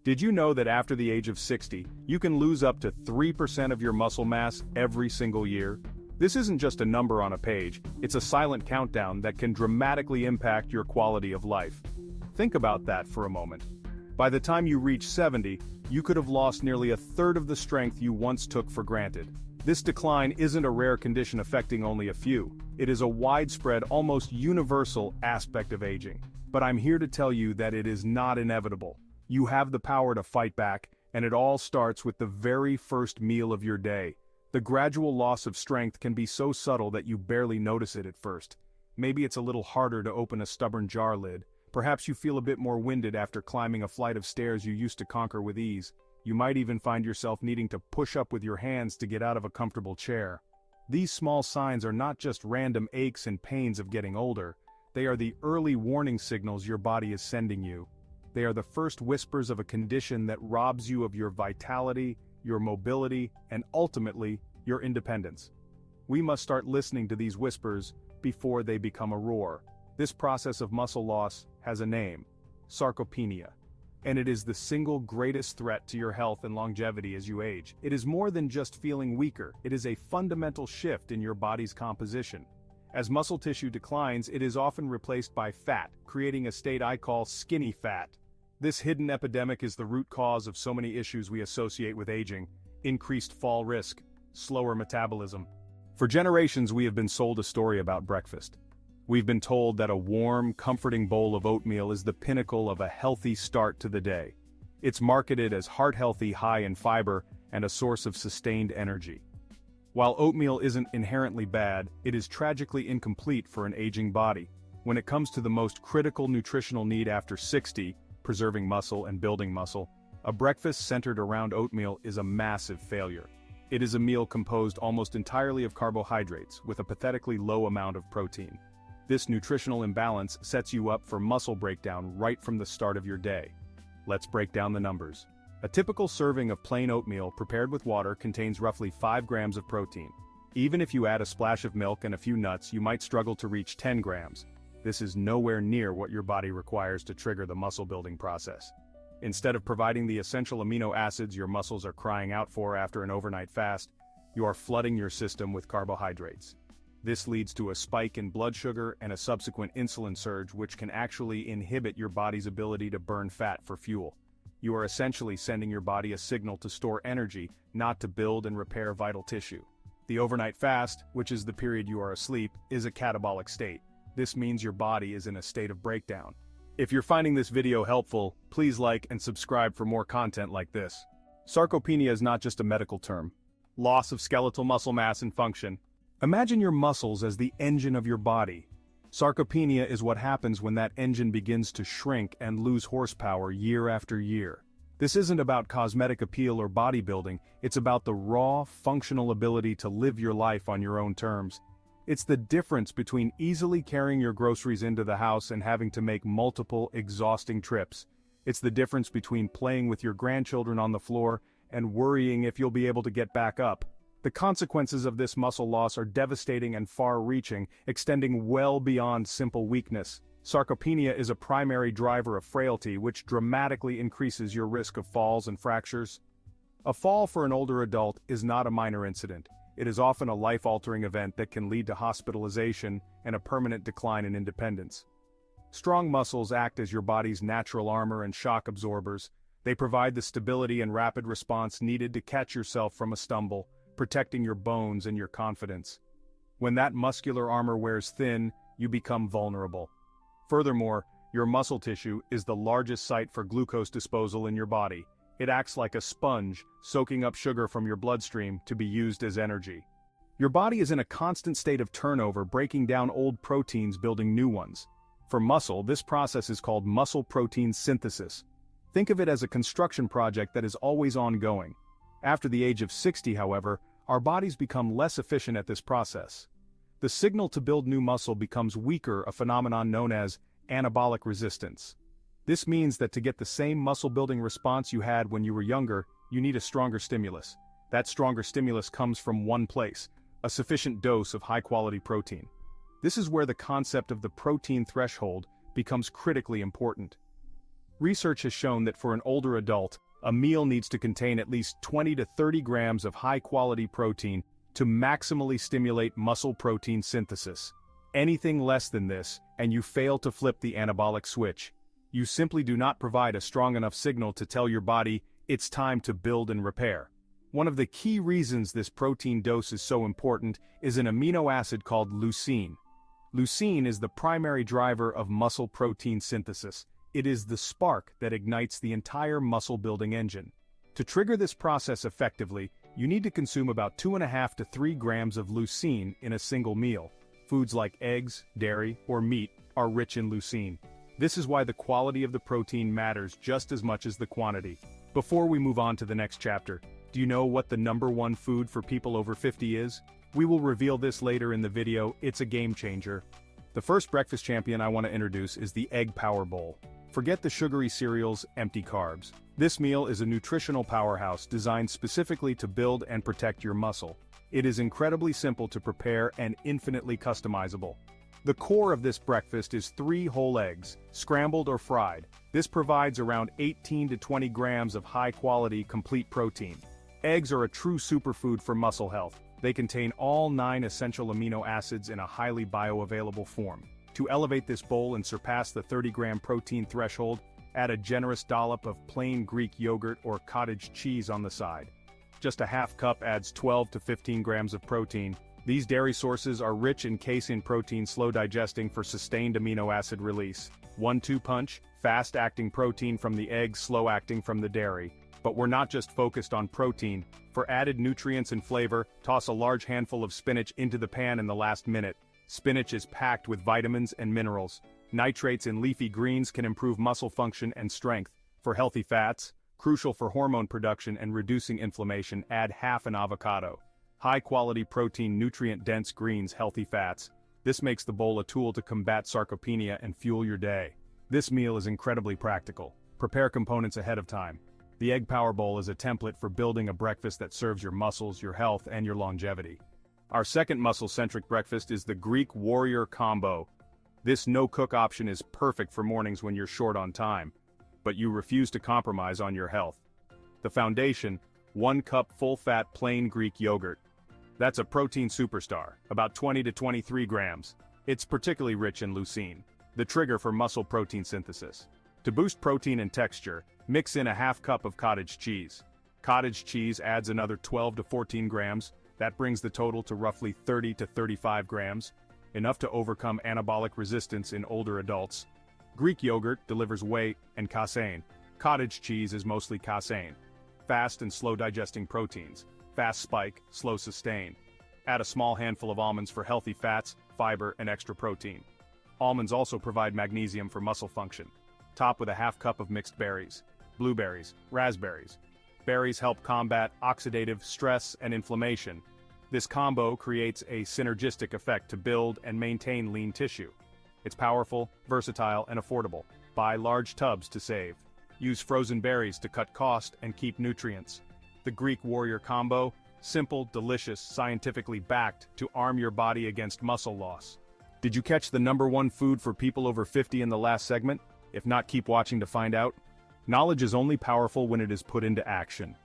Did you know that after the age of 60, you can lose up to 3% of your muscle mass every single year? This isn't just a number on a page, it's a silent countdown that can dramatically impact your quality of life. Think about that for a moment. By the time you reach 70, you could have lost nearly a third of the strength you once took for granted. This decline isn't a rare condition affecting only a few. It is a widespread, almost universal aspect of aging. But I'm here to tell you that it is not inevitable. You have the power to fight back, and it all starts with the very first meal of your day. The gradual loss of strength can be so subtle that you barely notice it at first. Maybe it's a little harder to open a stubborn jar lid. Perhaps you feel a bit more winded after climbing a flight of stairs you used to conquer with ease. You might even find yourself needing to push up with your hands to get out of a comfortable chair. These small signs are not just random aches and pains of getting older. They are the early warning signals your body is sending you. They are the first whispers of a condition that robs you of your vitality, your mobility, and ultimately, your independence. We must start listening to these whispers before they become a roar. This process of muscle loss has a name: sarcopenia. And it is the single greatest threat to your health and longevity as you age. It is more than just feeling weaker, it is a fundamental shift in your body's composition. As muscle tissue declines, it is often replaced by fat, creating a state I call skinny fat. This hidden epidemic is the root cause of so many issues we associate with aging: increased fall risk, slower metabolism. For generations we have been sold a story about breakfast. We've been told that a warm, comforting bowl of oatmeal is the pinnacle of a healthy start to the day. It's marketed as heart-healthy, high in fiber, and a source of sustained energy. While oatmeal isn't inherently bad, it is tragically incomplete for an aging body. When it comes to the most critical nutritional need after 60, preserving muscle and building muscle, a breakfast centered around oatmeal is a massive failure. It is a meal composed almost entirely of carbohydrates, with a pathetically low amount of protein. This nutritional imbalance sets you up for muscle breakdown right from the start of your day. Let's break down the numbers. A typical serving of plain oatmeal prepared with water contains roughly 5 grams of protein. Even if you add a splash of milk and a few nuts, you might struggle to reach 10 grams. This is nowhere near what your body requires to trigger the muscle-building process. Instead of providing the essential amino acids your muscles are crying out for after an overnight fast, you are flooding your system with carbohydrates. This leads to a spike in blood sugar and a subsequent insulin surge, which can actually inhibit your body's ability to burn fat for fuel. You are essentially sending your body a signal to store energy, not to build and repair vital tissue. The overnight fast, which is the period you are asleep, is a catabolic state. This means your body is in a state of breakdown. If you're finding this video helpful, please like and subscribe for more content like this. Sarcopenia is not just a medical term. Loss of skeletal muscle mass and function. Imagine your muscles as the engine of your body. Sarcopenia is what happens when that engine begins to shrink and lose horsepower year after year. This isn't about cosmetic appeal or bodybuilding, it's about the raw, functional ability to live your life on your own terms. It's the difference between easily carrying your groceries into the house and having to make multiple, exhausting trips. It's the difference between playing with your grandchildren on the floor and worrying if you'll be able to get back up. The consequences of this muscle loss are devastating and far-reaching, extending well beyond simple weakness. Sarcopenia is a primary driver of frailty, which dramatically increases your risk of falls and fractures. A fall for an older adult is not a minor incident. It is often a life-altering event that can lead to hospitalization and a permanent decline in independence. Strong muscles act as your body's natural armor and shock absorbers. They provide the stability and rapid response needed to catch yourself from a stumble, protecting your bones and your confidence. When that muscular armor wears thin, you become vulnerable. Furthermore, your muscle tissue is the largest site for glucose disposal in your body. It acts like a sponge, soaking up sugar from your bloodstream to be used as energy. Your body is in a constant state of turnover, breaking down old proteins, building new ones. For muscle, this process is called muscle protein synthesis. Think of it as a construction project that is always ongoing. After the age of 60, however, our bodies become less efficient at this process. The signal to build new muscle becomes weaker, a phenomenon known as anabolic resistance. This means that to get the same muscle-building response you had when you were younger, you need a stronger stimulus. That stronger stimulus comes from one place: a sufficient dose of high-quality protein. This is where the concept of the protein threshold becomes critically important. Research has shown that for an older adult, a meal needs to contain at least 20 to 30 grams of high-quality protein to maximally stimulate muscle protein synthesis. Anything less than this, and you fail to flip the anabolic switch. You simply do not provide a strong enough signal to tell your body it's time to build and repair. One of the key reasons this protein dose is so important is an amino acid called leucine. Leucine is the primary driver of muscle protein synthesis. It is the spark that ignites the entire muscle-building engine. To trigger this process effectively, you need to consume about 2.5 to 3 grams of leucine in a single meal. Foods like eggs, dairy, or meat are rich in leucine. This is why the quality of the protein matters just as much as the quantity. Before we move on to the next chapter, do you know what the #1 food for people over 50 is? We will reveal this later in the video. It's a game changer. The first breakfast champion I want to introduce is the Egg Power Bowl. Forget the sugary cereals, empty carbs. This meal is a nutritional powerhouse designed specifically to build and protect your muscle. It is incredibly simple to prepare and infinitely customizable. The core of this breakfast is 3 whole eggs, scrambled or fried. This provides around 18 to 20 grams of high-quality, complete protein. Eggs are a true superfood for muscle health. They contain all 9 essential amino acids in a highly bioavailable form. To elevate this bowl and surpass the 30-gram protein threshold, add a generous dollop of plain Greek yogurt or cottage cheese on the side. Just a half cup adds 12 to 15 grams of protein. These dairy sources are rich in casein protein, slow digesting for sustained amino acid release. 1-2 punch, fast-acting protein from the egg, slow-acting from the dairy. But we're not just focused on protein. For added nutrients and flavor, toss a large handful of spinach into the pan in the last minute. Spinach is packed with vitamins and minerals. Nitrates in leafy greens can improve muscle function and strength. For healthy fats, crucial for hormone production and reducing inflammation, add half an avocado. High-quality protein, nutrient-dense greens, healthy fats. This makes the bowl a tool to combat sarcopenia and fuel your day. This meal is incredibly practical. Prepare components ahead of time. The Egg Power Bowl is a template for building a breakfast that serves your muscles, your health, and your longevity. Our second muscle-centric breakfast is the Greek Warrior Combo. This no-cook option is perfect for mornings when you're short on time, but you refuse to compromise on your health. The foundation, 1 cup full-fat plain Greek yogurt. That's a protein superstar, about 20 to 23 grams. It's particularly rich in leucine, the trigger for muscle protein synthesis. To boost protein and texture, mix in a half cup of cottage cheese. Cottage cheese adds another 12 to 14 grams. That brings the total to roughly 30 to 35 grams, enough to overcome anabolic resistance in older adults. Greek yogurt delivers whey and casein. Cottage cheese is mostly casein. Fast and slow digesting proteins. Fast spike, slow sustain. Add a small handful of almonds for healthy fats, fiber, and extra protein. Almonds also provide magnesium for muscle function. Top with a half cup of mixed berries. Blueberries, raspberries. Berries help combat oxidative stress and inflammation. This combo creates a synergistic effect to build and maintain lean tissue. It's powerful, versatile, and affordable. Buy large tubs to save. Use frozen berries to cut cost and keep nutrients. The Greek Warrior Combo, simple, delicious, scientifically backed to arm your body against muscle loss. Did you catch the #1 food for people over 50 in the last segment? If not, keep watching to find out. Knowledge is only powerful when it is put into action.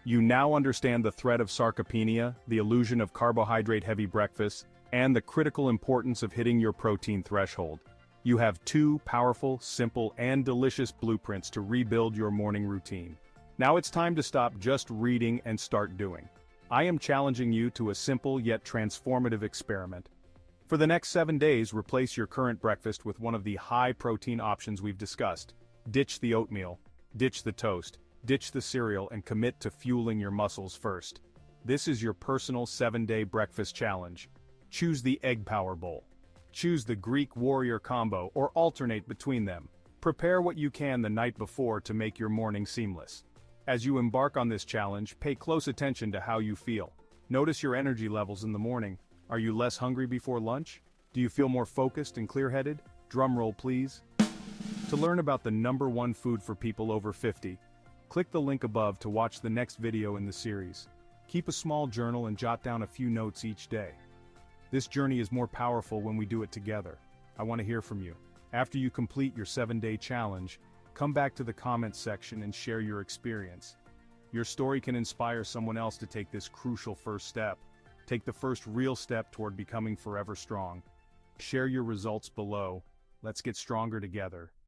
You now understand the threat of sarcopenia, the illusion of carbohydrate-heavy breakfasts, and the critical importance of hitting your protein threshold. You have 2 powerful, simple, and delicious blueprints to rebuild your morning routine. Now it's time to stop just reading and start doing. I am challenging you to a simple yet transformative experiment. For the next 7 days, replace your current breakfast with one of the high-protein options we've discussed. Ditch the oatmeal. Ditch the toast, ditch the cereal, and commit to fueling your muscles first. This is your personal 7-day breakfast challenge. Choose the Egg Power Bowl. Choose the Greek Warrior Combo or alternate between them. Prepare what you can the night before to make your morning seamless. As you embark on this challenge, pay close attention to how you feel. Notice your energy levels in the morning. Are you less hungry before lunch? Do you feel more focused and clear-headed? Drumroll, please. To learn about the #1 food for people over 50, click the link above to watch the next video in the series. Keep a small journal and jot down a few notes each day. This journey is more powerful when we do it together. I want to hear from you. After you complete your 7-day challenge, Come back to the comments section and share your experience. Your story can inspire someone else to take this crucial first step. Take the first real step toward becoming forever strong. Share your results below. Let's get stronger together.